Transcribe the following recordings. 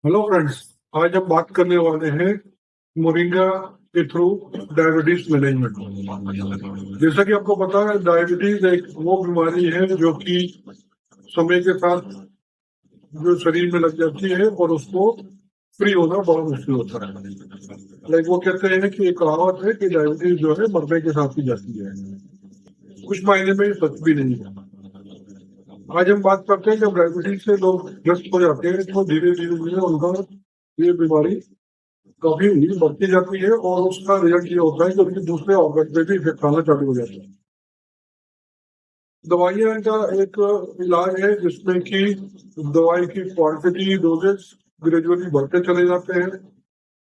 Hello friends. आज हम बात करने वाले हैं मोरिंगा के थ्रू डायबिटीज मैनेजमेंट। जैसा कि आपको पता है, डायबिटीज एक वो बीमारी है जो कि समय के साथ जो शरीर में लग जाती है और उसको फ्री होना बहुत मुश्किल होता है। लाइक वो कहते हैं कि एक कहावत है कि डायबिटीज जो है मरने के साथ ही जाती है। कुछ मायने में सच भी नहीं है। आज हम बात करते हैं जब डायबिटीज से लोग ग्रस्त हो जाते हैं तो धीरे धीरे धीरे उनका ये बीमारी काफी बढ़ती जाती है और उसका रिजल्ट ये होता है कि उनके दूसरे ऑर्गन पे भी इफेक्ट आना चालू हो जाता है। दवाइयां का एक इलाज है जिसमें कि दवाई की क्वांटिटी डोजेस ग्रेजुअली बढ़ते चले जाते हैं।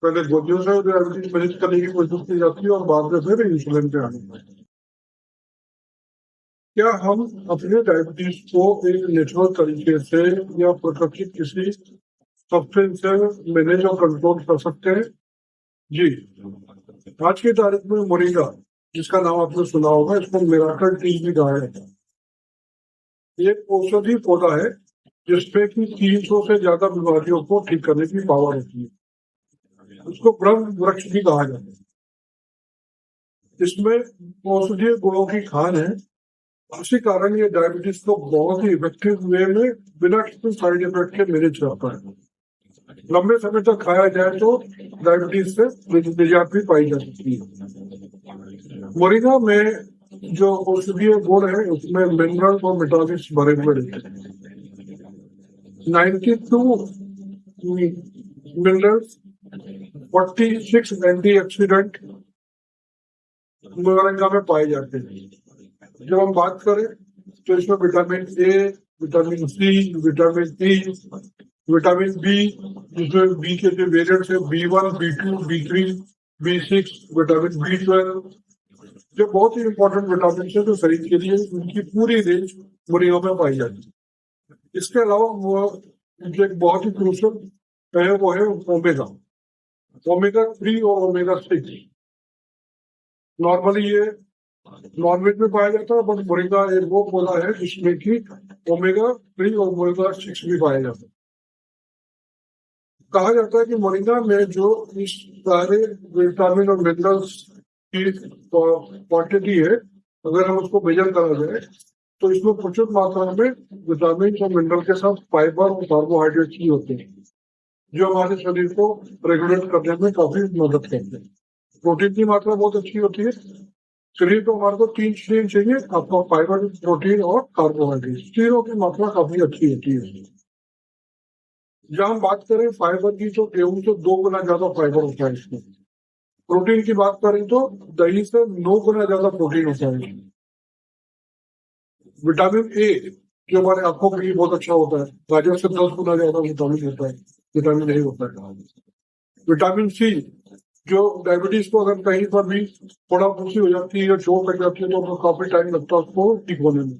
पहले गोलियों से डायबिटीज मैनेज करने की कोशिश की जाती है और बाद में फिर इंसुलिन पे आने में। क्या हम अपने डायबिटीज को एक नेचुरल तरीके से या प्राकृतिक किसी सब्सटेंस से मैनेज और कंट्रोल कर सकते हैं? जी। आज की तारीख में मोरिंगा, जिसका नाम आपने सुना होगा, इसको मिराकल टी भी कहा जाता है। ये एक औषधि पौधा है जिसपे कि 300 से ज्यादा बीमारियों को ठीक करने की पावर होती है। उसको ब्रह्म वृक्ष भी कहा जाता है। इसमें औषधीय गुणों की खान है। उसी कारण ये डायबिटीज को बहुत ही इफेक्टिव वे में बिना किसी साइड इफेक्ट के मैनेज करता है। लंबे समय तक खाया जाए तो डायबिटीज से निजात भी पाई जा सकती है। मोरिंगा में जो औषधीय गुण है उसमें मिनरल और विटामिन भरे हुए रहते हैं। 92 मिनरल्स, 46 एंटीऑक्सीडेंट मोरिंगा में पाए जाते हैं। जब हम बात करें तो इसमें vitamin A, vitamin C, vitamin E, vitamin B, जिसमें बी के जो वेरिएंट्स है B1, B2, B3, B6, vitamin B12, जो बहुत ही इंपॉर्टेंट विटामिन है जो शरीर के लिए, उनकी पूरी रेंज मोरिंगा में पाई जाती है। इसके अलावा वो जो एक बहुत ही क्रूशियल है वो है ओमेगा, ओमेगा 3 और ओमेगा 6। नॉर्मली ये नॉनवेज में पाया जाता है, बट मोरिंगा एक वो पौधा है जिसमें कि ओमेगा 3 और ओमेगा 6 भी पाया जाता है। कहा जाता है कि मोरिंगा में जो इस सारे विटामिन और मिनरल्स की क्वांटिटी है, अगर हम उसको मेजर करा जाए तो इसमें प्रचुर मात्रा में विटामिन और मिनरल के साथ फाइबर और कार्बोहाइड्रेट भी होते हैं जो हमारे शरीर को रेगुलेट करने में काफी मदद करते हैं। प्रोटीन की मात्रा बहुत अच्छी होती है। शरीर को हमारे को 3 चीजें चाहिए, आपका फाइबर, प्रोटीन और कार्बोहाइड्रेट, तीनों की मात्रा काफी अच्छी होती है। जब हम बात करें फाइबर की तो गेहूं से 2 गुना ज्यादा फाइबर होता है इसमें। प्रोटीन की बात करें तो दही से 9 गुना ज्यादा प्रोटीन होता है। विटामिन ए जो हमारे आंखों के लिए बहुत अच्छा होता है, गाजर से 10 गुना ज्यादा विटामिन होता है, विटामिन ए होता है। विटामिन सी जो डायबिटीज को अगर कहीं पर भी थोड़ा फुंसी हो जाती है या चोट लग जाती है तो काफी टाइम लगता है उसको ठीक होने में।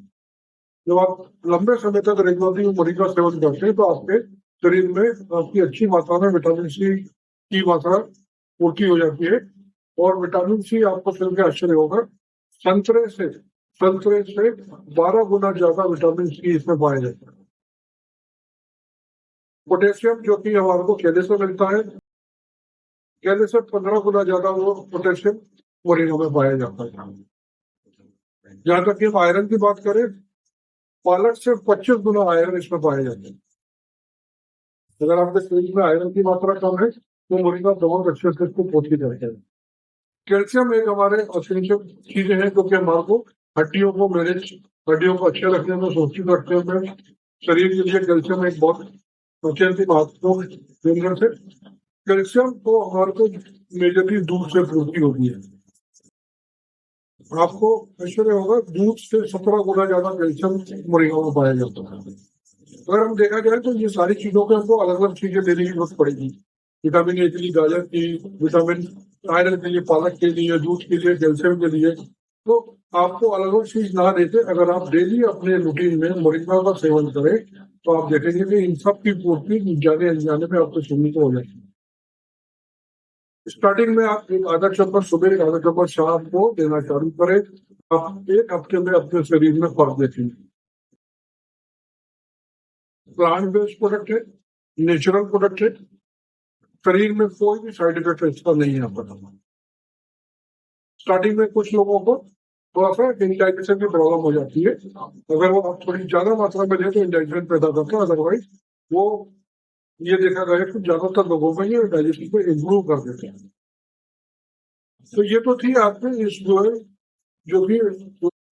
जब आप लंबे समय तक रेगुलरली मोरिंगा सेवन करते हैं तो आपके शरीर में आपकी अच्छी मात्रा में विटामिन सी की मात्रा पूर्ति हो जाती है। और विटामिन सी आपको सुन के आश्चर्य होगा, संतरे से 12 गुना ज्यादा विटामिन सी इसमें पाया जाता है। पोटेशियम जो कि हमारे को केले से मिलता है, केले से 15 गुना ज्यादा वो पोटेशियम मोरिंगा में पाया जाता है। जहां तक कि हम आयरन की बात करें, पालक से 25 गुना आयरन इसमें पाया जाता है। अगर आपके शरीर में आयरन की मात्रा कम है तो मोरिंगा बहुत अच्छे से इसको पूर्ति करते हैं। कैल्शियम एक हमारे अत्यंत चीजें हैं क्योंकि हमारे को हड्डियों को मैनेज, हड्डियों को अच्छे रखने में, सुरक्षित रखने में शरीर के लिए कैल्शियम एक बहुत अत्यंत महत्वपूर्ण मिनरल है। कैल्शियम तो हमारे को मेजरली दूध से पूर्ति होती है। आपको आश्चर्य होगा, दूध से 17 गुना ज्यादा कैल्शियम मोरिंगा में पाया जाता है। अगर हम देखा जाए तो ये सारी चीजों के हमको अलग अलग चीजें लेने की जरूरत पड़ेगी। विटामिन ए के लिए गाजर की, विटामिन आयरन के लिए पालक के लिए, दूध के लिए कैल्शियम के लिए, तो आपको अलग अलग चीज ना देते अगर आप डेली अपने रूटीन में मोरिंगा का सेवन करें तो आप देखेंगे कि इन सब की पूर्ति जाने अनजाने में आपको सुनने को हो जाएगी। स्टार्टिंग में आप एक आधा चम्मच सुबह, एक आधा चम्मच शाम को देना चालू करें। आप एक हफ्ते में अपने शरीर में फर्क देखेंगे। प्लांट बेस्ड प्रोडक्ट है, नेचुरल प्रोडक्ट है, शरीर में कोई भी साइड इफेक्ट इसका नहीं है आपका। स्टार्टिंग में कुछ लोगों को थोड़ा सा इंडाइजेशन की प्रॉब्लम हो जाती है, अगर वो थोड़ी ज्यादा मात्रा में ले तो इंडाइजेशन पैदा करता है, अदरवाइज वो ये देखा गया कि ज्यादातर लोगों में ये डाइजेशन को इम्प्रूव कर देते हैं। तो ये तो थी आपने इस जो है जो भी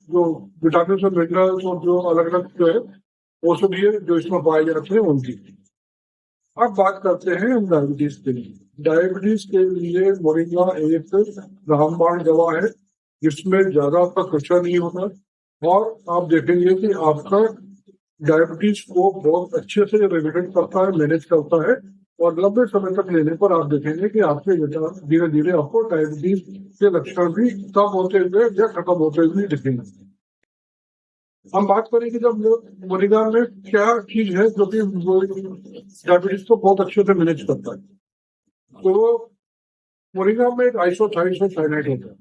जो विटामिन और मिनरल्स और जो अलग अलग जो है औषधीय जो इसमें पाए जाते हैं उनकी। अब बात करते हैं हम डायबिटीज के लिए। डायबिटीज के लिए मोरिंगा एक रामबाण दवा है जिसमें ज्यादा आपका खर्चा नहीं होता, और आप देखेंगे कि आपका डायबिटीज को बहुत अच्छे से रेगुलेट करता है, मैनेज करता है, और लंबे समय तक लेने पर आप देखेंगे कि आपके धीरे धीरे आपको डायबिटीज के लक्षण भी कम होते हुए या खत्म होते हुए दिखेंगे। हम बात करेंगे जब मोरिंगा में क्या चीज है जो कि डायबिटीज को बहुत अच्छे से मैनेज करता है। तो मोरिंगा में एक आइसोसाइनाइड होता है।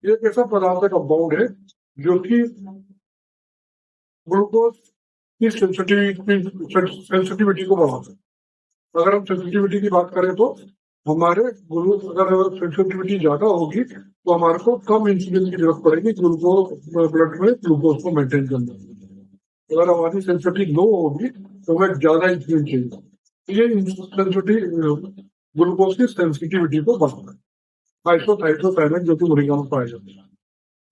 ये एक ऐसा पदार्थ है, कंपाउंड है जो कि ग्लूकोज की सेंसिटिविटी को बढ़ाता है। अगर हम सेंसिटिविटी की बात करें तो हमारे अगर सेंसिटिविटी ज्यादा होगी तो हमारे को कम इंसुलिन की जरूरत पड़ेगी ग्लूकोज ब्लड में ग्लूकोज को मेंटेन करने के लिए। अगर हमारी सेंसिटिविटी लो होगी तो हमें ज्यादा इंसुलिन चाहिए। ये सेंसिटिव ग्लूकोज की सेंसिटिविटी को बढ़ाता है, आइसोसाइनाइड जो कि मोरिंगा में पाया जाता है।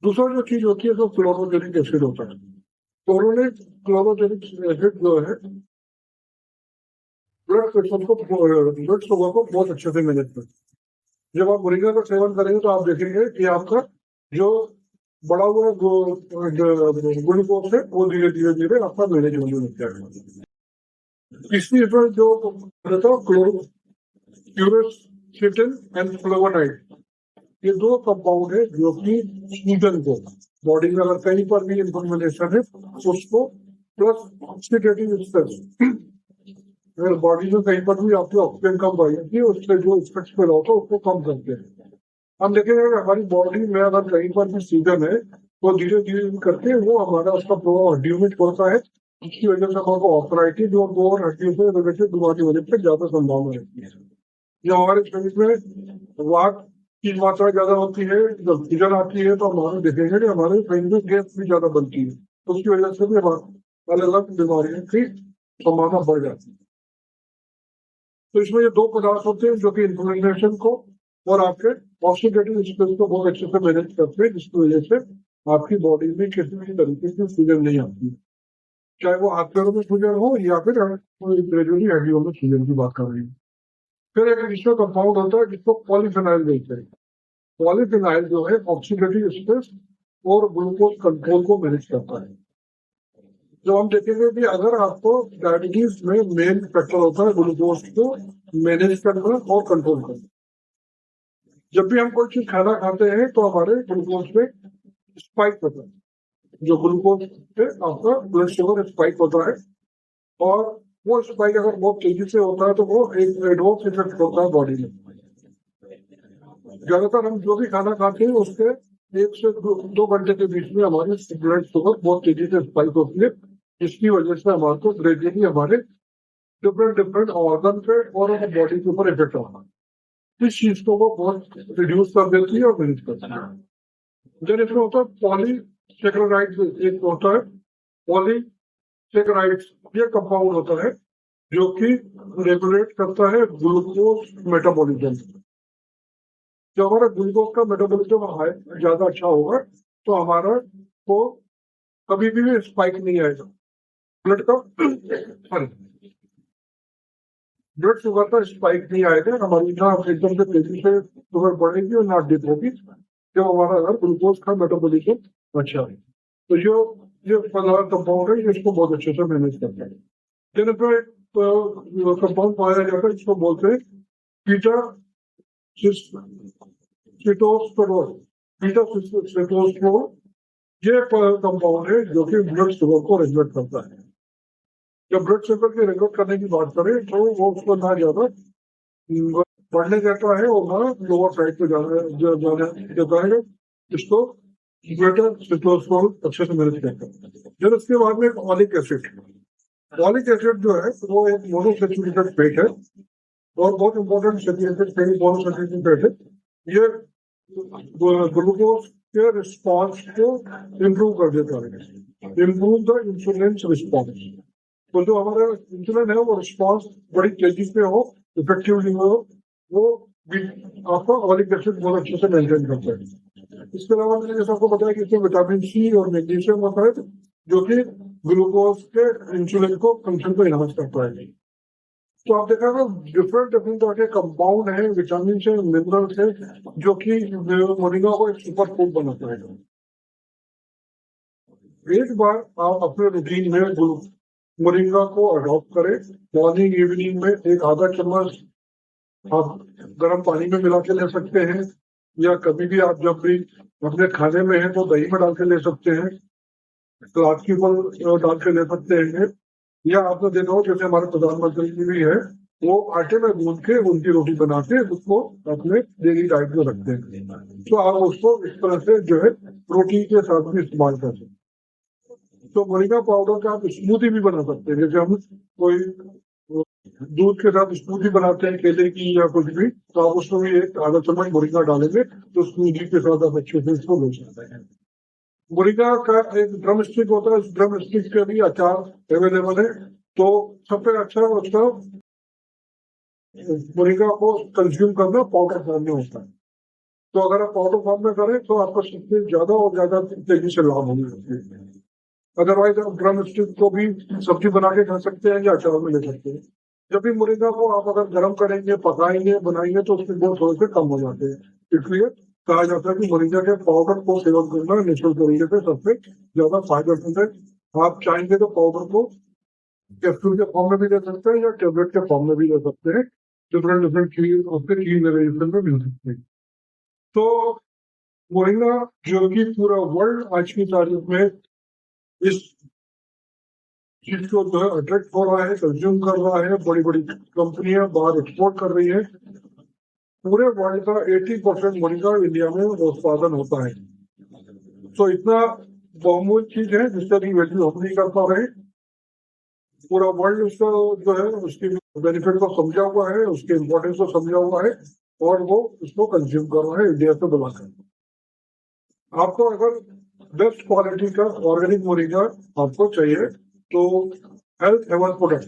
दूसरा जो चीज होती है तो क्लोरोजेनिक एसिड होता है। क्लोरोजेनिक एसिड जो है ब्लड प्रेशर को, ब्लड शुगर को बहुत अच्छे से मैनेज करता है। जब आप मोरिंगा का सेवन करेंगे तो आप देखेंगे कि आपका जो बड़ा हुआ ग्लूकोज है वो धीरे धीरे धीरे आपका मैनेज होने लग जाएगा। इसलिए जो क्यूरेसिटिन एंड फ्लेवोनाइड, ये दो कंपाउंड है जो कि सूजन को, बॉडी में अगर कहीं पर भी इन्फ्लेमेशन है उसको, प्लस ऑक्सीडेटिव स्ट्रेस, अगर बॉडी में कहीं पर भी आपकी ऑक्सीजन कम बढ़ेगी उससे जो स्ट्रेस पैदा होता है उसको कम करते हैं। हम देखेंगे अगर हमारी बॉडी में अगर कहीं पर भी सूजन है तो धीरे धीरे करके वो हमारा उसका प्रभाव हड्डियों में पड़ता है, जिसकी वजह से हमारे ऑर्थराइटिस और हड्डियों से रिलेटेड बीमारी होने की ज्यादा संभावना रहती है। जब हमारे शरीर में वात की मात्रा ज्यादा होती है, जब सूजन आती है तो हमारे देखेंगे कि हमारे शरीर में गैस भी ज्यादा बनती है, उसकी वजह से भी हमारे अलग अलग बीमारियों की संभावना बढ़ जाती है। तो इसमें ये दो पदार्थ होते हैं जो कि इन्फ्लेमेशन को और आपके ऑक्सीडेटिव स्ट्रेस को बहुत अच्छे से मैनेज करते हैं, जिसकी वजह से आपकी बॉडी में किसी भी तरीके की सूजन नहीं आती, चाहे वो हाथ पैरों में सूजन हो या फिर ग्रेजुअली हड्डियों में सूजन की बात कर रही है। फिर एक एडिशनल कंपाउंड होता है जिसको पॉलीफेनाइल बोलते हैं। पॉलीफेनाइल जो है ऑक्सीडेटिव स्ट्रेस और ग्लूकोज कंट्रोल को मैनेज करता है। जो हम देखेंगे कि अगर आपको डायबिटीज में मेन फैक्टर होता है ग्लूकोज को मैनेज करना और कंट्रोल करना। जब भी हम कोई चीज खाना खाते हैं तो हमारे ग्लूकोज में स्पाइक होता है, जो ग्लूकोज से आपका ब्लड शुगर स्पाइक होता है, और वो स्पाइक अगर बहुत तेजी से होता है तो वो एक एडवर्स इफेक्ट होता है बॉडी में। ज्यादातर हम जो भी खाना खाते हैं उसके 1 से 2 घंटे के बीच में हमारी ब्लड शुगर बहुत तेजी से स्पाइक होती है, जिसकी वजह से हमारे को ग्रेजुअली हमारे डिफरेंट ऑर्गन पे और बॉडी के ऊपर इफेक्ट होता है। इस चीज को वो बहुत रिड्यूस कर देती है और मैनेज करती है। जब इसमें होता है पॉलीसेकेराइड्स, एक होता है पॉलीसेकेराइड्स, ये कंपाउंड होता है जो कि रेगुलेट करता है ग्लूकोज मेटाबॉलिज्म। जब हमारा ग्लूकोज का मेटाबॉलिज्म ज्यादा अच्छा होगा तो हमारा को कभी भी स्पाइक नहीं आएगा ब्लड का, ब्लड शुगर का स्पाइक नहीं आएगा, हमारी ना एकदम से तेजी से शुगर बढ़ेगी और ना डिप होगी जब हमारा अगर ग्लूकोज का मेटाबॉलिज्म अच्छा है। तो ये पदार्थ कंपाउंड है, इसको बहुत अच्छे से मैनेज करता है। जिन एक कंपाउंड पाया जाता है इसको बोलते हैं बीटा सिटोस्टेरोल। बीटा सिटोस्टेरोल ये कंपाउंड है जो कि ब्लड शुगर को रेगुलेट करता है। जब ब्लड शुगर की रेगुलेट करने की बात करें तो वो उसको ना ज्यादा बढ़ने देता है और ना लोअर साइड पे जाने देता है, इसको बेटर सिटोस्टेरोल अच्छे से मैनेज करता है। फिर उसके बाद में ऑलिक एसिड, फॉलिक एसिड जो है वो एक मोनोसैचुरेटेड फैट है और बहुत important saturated fat monosaturated fat है। ये ग्लूकोज के रिस्पॉन्स को इम्प्रूव कर देता है, इम्प्रूव द इंसुलिन रिस्पॉन्स। तो जो हमारा इंसुलिन है वो रिस्पॉन्स बड़ी तेजी से हो, इफेक्टिवली हो, वो भी आपका ऑलिक एसिड बहुत अच्छे से मेंटेन करता है। इसके अलावा मैंने जैसे आपको बताया कि इसमें विटामिन सी और मैग्नीशियम होता है जो कि ग्लूकोज के इंसुलिन को फंक्शन को इनहांस करता है। तो आप देखा ना डिफरेंट डिफरेंट तरह के कंपाउंड है, विटामिन है, मिनरल्स है, जो कि मोरिंगा को एक सुपर फूड बनाता है। एक बार आप अपने रूटीन में मोरिंगा को अडॉप्ट करें। मॉर्निंग इवनिंग में एक आधा चम्मच आप गर्म पानी में मिला के ले सकते हैं, या कभी भी आप जब भी अपने खाने में है तो दही में डाल के ले सकते हैं, सलाद की ऊपर डाल के ले सकते हैं, या आपने देखा हो जैसे हमारे प्रधानमंत्री जी भी है वो आटे में गूंद के उनकी रोटी बना के उसको अपने डेली डाइट में रखते हैं। तो आप उसको इस तरह से जो है प्रोटीन के साथ भी इस्तेमाल कर सकते हैं। तो मोरिंगा पाउडर का आप स्मूदी भी बना सकते हैं, जैसे हम कोई दूध के साथ स्मूदी बनाते हैं केले की या कुछ भी, तो आप उसमें भी एक आधा चम्मच मोरिंगा डालेंगे तो स्मूदी के साथ आप अच्छे से इसको ले सकते हैं। मोरिंगा का एक ड्रम स्टिक होता है, उस ड्रम स्टिक के भी अचार अवेलेबल है। तो सबसे अच्छा उसका मोरिंगा को कंज्यूम करना पाउडर फॉर्म में होता है। तो अगर आप पाउडर फॉर्म में करें तो आपको सबसे ज्यादा और ज्यादा तेजी से लाभ होने लगते हैं। अदरवाइज आप ड्रम स्टिक को भी सब्जी बना के खा सकते हैं या अचार में ले सकते हैं। जब भी मोरिंगा को आप अगर गर्म करेंगे, पकाएंगे, बनाएंगे तो उसके गुण थोड़े से कम हो जाते हैं। इसलिए कहा जाता है कि मोरिंगा के पाउडर को सेवन करना नेचुरल तरीके से सबसे ज्यादा फायदेमंद है। आप चाहेंगे तो पाउडर को कैप्सूल के फॉर्म में भी ले सकते हैं या टेबलेट के फॉर्म में भी ले सकते हैं। डिफरेंट डिफरेंट चीज उसके 3 वेरिएशन में मिल सकते हैं। तो मोरिंगा जो कि पूरा वर्ल्ड आज की तारीख में इस चीज को जो है अट्रैक्ट हो रहा है, कंज्यूम कर रहा है, बड़ी बड़ी कंपनियां बाहर एक्सपोर्ट कर रही है। पूरे वर्ल्ड का 80% मोरिंगा इंडिया में उत्पादन होता है। तो इतना बहुमूल्य चीज है जिसका की वैल्यू हम नहीं कर पा रहे। पूरा वर्ल्ड उसका जो है उसकी बेनिफिट को समझा हुआ है, उसके इम्पोर्टेंस को समझा हुआ है और वो उसको कंज्यूम कर रहा है इंडिया से बुलाकर। आपको अगर बेस्ट क्वालिटी का ऑर्गेनिक मोरिंगा आपको चाहिए तो हेल्थ हेवन प्रोडक्ट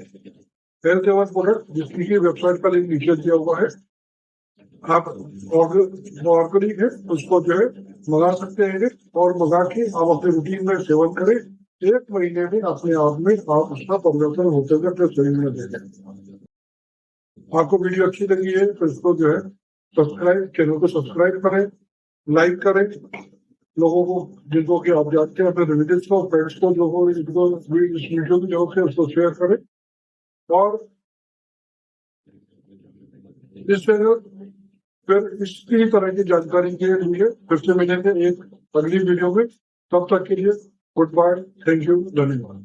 जिसकी वेबसाइट का लिंक नीचे दिया हुआ है, आप ऑर्गेनिक है उसको जो है मंगा सकते हैं और मंगा के आप अपने रूटीन में सेवन करें। 1 महीने में अपने आप में आप उसका परिवर्तन होते हुए अपने शरीर में देखें। आपको वीडियो अच्छी लगी है तो इसको जो है चैनल को सब्सक्राइब करें, लाइक करें, लोगों को जिनको कि आप जानते हैं अपने रिलेटिव्स को, फ्रेंड्स को, जो हो इनको इस वीडियो की जरूरत है उसको शेयर करें। और इस चैनल फिर इसी तरह की जानकारी के लिए फिर से मिलेंगे एक अगली वीडियो में। तब तक के लिए गुड बाय, थैंक यू, धन्यवाद।